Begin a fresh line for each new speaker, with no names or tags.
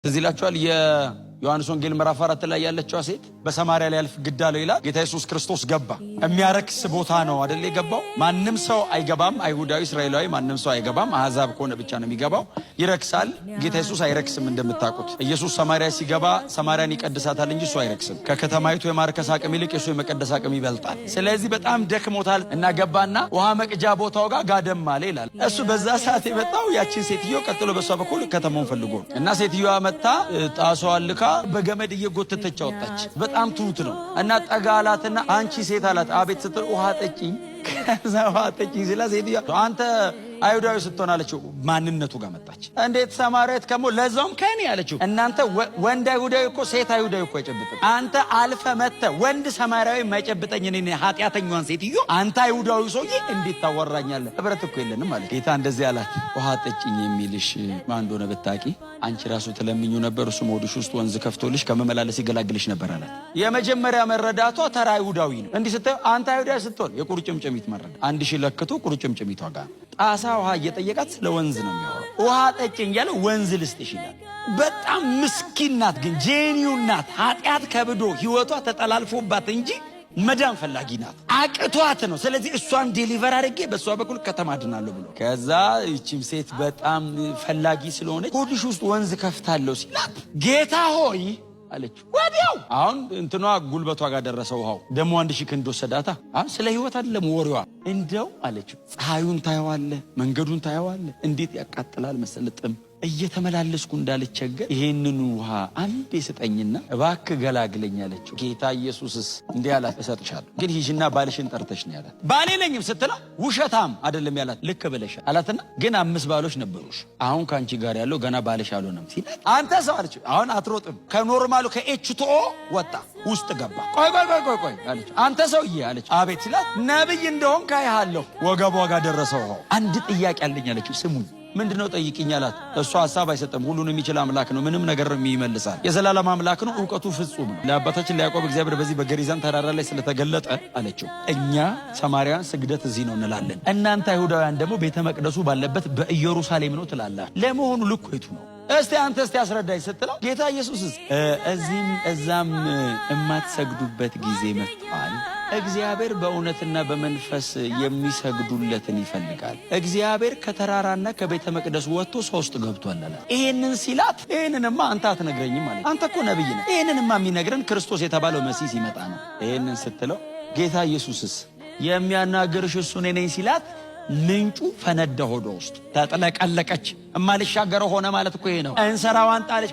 ተዚላችኋል የዮሐንስ ወንጌል ምዕራፍ 4 ላይ ያለችው ሴት በሰማርያ ላይ ያልፍ ግድ አለው ይላል። ጌታ ኢየሱስ ክርስቶስ ገባ። የሚያረክስ ቦታ ነው አይደል የገባው? ማንም ሰው አይገባም። አይሁዳዊ፣ እስራኤላዊ ማንም ሰው አይገባም። አሕዛብ ከሆነ ብቻ ነው የሚገባው። ይረክሳል። ጌታ ኢየሱስ አይረክስም። እንደምታውቁት ኢየሱስ ሰማርያ ሲገባ ሰማርያን ይቀድሳታል እንጂ እሱ አይረክስም። ከከተማይቱ የማርከስ አቅም ይልቅ የሱ የመቀደስ አቅም ይበልጣል። ስለዚህ በጣም ደክሞታል እና ገባና ውሃ መቅጃ ቦታው ጋር ጋደም አለ ይላል። እሱ በዛ ሰዓት የመጣው ያቺን ሴትዮ ቀጥሎ በሷ በኩል ከተማውን ፈልጎ እና ሴትዮዋ መጣ ጣሷን ልካ በገመድ እየጎተተች አወጣች። በጣም ትሁት ነው እና ጠጋላትና አንቺ ሴት አላት። አቤት ስትል ውሃ ጠጪኝ። ከዛ ውሃ ጠጪኝ ሲላ ሴትዮዋ አንተ አይሁዳዊ ስትሆን አለችው። ማንነቱ ጋር መጣች። እንዴት ሰማርያት ከሞ ለዛውም ከኔ አለችው። እናንተ ወንድ አይሁዳዊ እኮ ሴት አይሁዳዊ እኮ አይጨብጥም። አንተ አልፈ መተ ወንድ ሰማርያዊ ማይጨብጠኝ እኔ ኃጢአተኛዋን ሴትዮ አንተ አይሁዳዊ ሰውዬ እንዴት ታወራኛለህ? ህብረት እኮ የለንም ማለት ጌታ እንደዚህ አላት። ውሃ ጠጪኝ የሚልሽ ማን እንደሆነ ብታቂ አንቺ ራሱ ትለምኙ ነበር፣ እሱ ሆድሽ ውስጥ ወንዝ ከፍቶልሽ ከመመላለስ ይገላግልሽ ነበር አላት። የመጀመሪያ መረዳቷ ተራ አይሁዳዊ ነው። እንዲህ ስታይ አንተ አይሁዳዊ ስትሆን የቁርጭምጭሚት መረዳ አንድ ሺህ ለክቶ ቁርጭምጭሚቷ ጋር ጣሳ ውሃ እየጠየቃት ስለ ወንዝ ነው የሚያወራው። ውሃ ጠጪኝ ያለ ወንዝ ልስጥሽ ይላል። በጣም ምስኪን ናት፣ ግን ጄኒው ናት። ኃጢአት ከብዶ ህይወቷ ተጠላልፎባት እንጂ መዳን ፈላጊ ናት። አቅቷት ነው። ስለዚህ እሷን ዴሊቨር አድርጌ በእሷ በኩል ከተማ ድናለሁ ብሎ ከዛ ይቺም ሴት በጣም ፈላጊ ስለሆነች ሆድሽ ውስጥ ወንዝ ከፍታለሁ ሲላት ጌታ ሆይ አለች። ወዲያው አሁን እንትኗ ጉልበቷ ጋር ደረሰ ውሃው። ደሞ 1000 ክንድ ወሰዳታ። ስለ ህይወት አይደለም ወሬዋ። እንደው አለች ፀሐዩን ታየዋለ፣ መንገዱን ታየዋለ፣ እንዴት ያቃጥላል መሰለጥም እየተመላለስኩ እንዳልቸገር ይሄንን ውሃ አንዴ ስጠኝና እባክህ ገላግለኝ አለችው። ጌታ ኢየሱስስ እንዲህ አላት፣ እሰጥሻለሁ ግን ሂጂና ባልሽን ጠርተሽ ነው ያላት። ባሌ ነኝም ስትላ ውሸታም አይደለም ያላት፣ ልክ ብለሻል አላትና ግን 5 ባሎች ነበሩሽ፣ አሁን ካንቺ ጋር ያለው ገና ባልሽ አልሆነም ሲላት፣ አንተ ሰው አለች። አሁን አትሮጥም። ከኖርማሉ ከኤችቶኦ ወጣ ውስጥ ገባ። ቆይ አለች። አንተ ሰውዬ አለች። አቤት ሲላት፣ ነብይ እንደሆን ካይሃለሁ። ወገቧ ጋር ደረሰው። አንድ ጥያቄ አለኝ አለችው። ስሙኝ ምንድነው ጠይቅኝ አላት። እሷ ሐሳብ አይሰጥም። ሁሉን የሚችል አምላክ ነው። ምንም ነገር የሚመልሳል። የዘላለም አምላክ ነው። ዕውቀቱ ፍጹም ነው። ለአባታችን ለያዕቆብ እግዚአብሔር በዚህ በገሪዛን ተራራ ላይ ስለተገለጠ አለችው። እኛ ሰማርያን ስግደት እዚህ ነው እንላለን፣ እናንተ አይሁዳውያን ደግሞ ቤተ መቅደሱ ባለበት በኢየሩሳሌም ነው ትላላችሁ። ለመሆኑ ልኩ የቱ ነው? እስቲ አንተ አስረዳኝ ስትለው ጌታ ኢየሱስ እዚህም እዛም የማትሰግዱበት ጊዜ መጥቷል። እግዚአብሔር በእውነትና በመንፈስ የሚሰግዱለትን ይፈልጋል። እግዚአብሔር ከተራራና ከቤተ መቅደስ ወጥቶ ሰው ውስጥ ገብቷል አለ። ይሄንን ሲላት ይሄንንማ አንተ አትነግረኝም ማለት አንተ እኮ ነብይ ነህ። ይሄንንማ የሚነግረን ክርስቶስ የተባለው መሲህ ሲመጣ ነው። ይሄንን ስትለው ጌታ ኢየሱስስ የሚያናገርሽ እሱ እኔ ነኝ ሲላት ምንጩ ፈነዳ። ሆዷ ውስጥ ተጥለቀለቀች። እማልሻገረው ሆነ ማለት እኮ ይሄ ነው። እንሰራዋን ጣለች።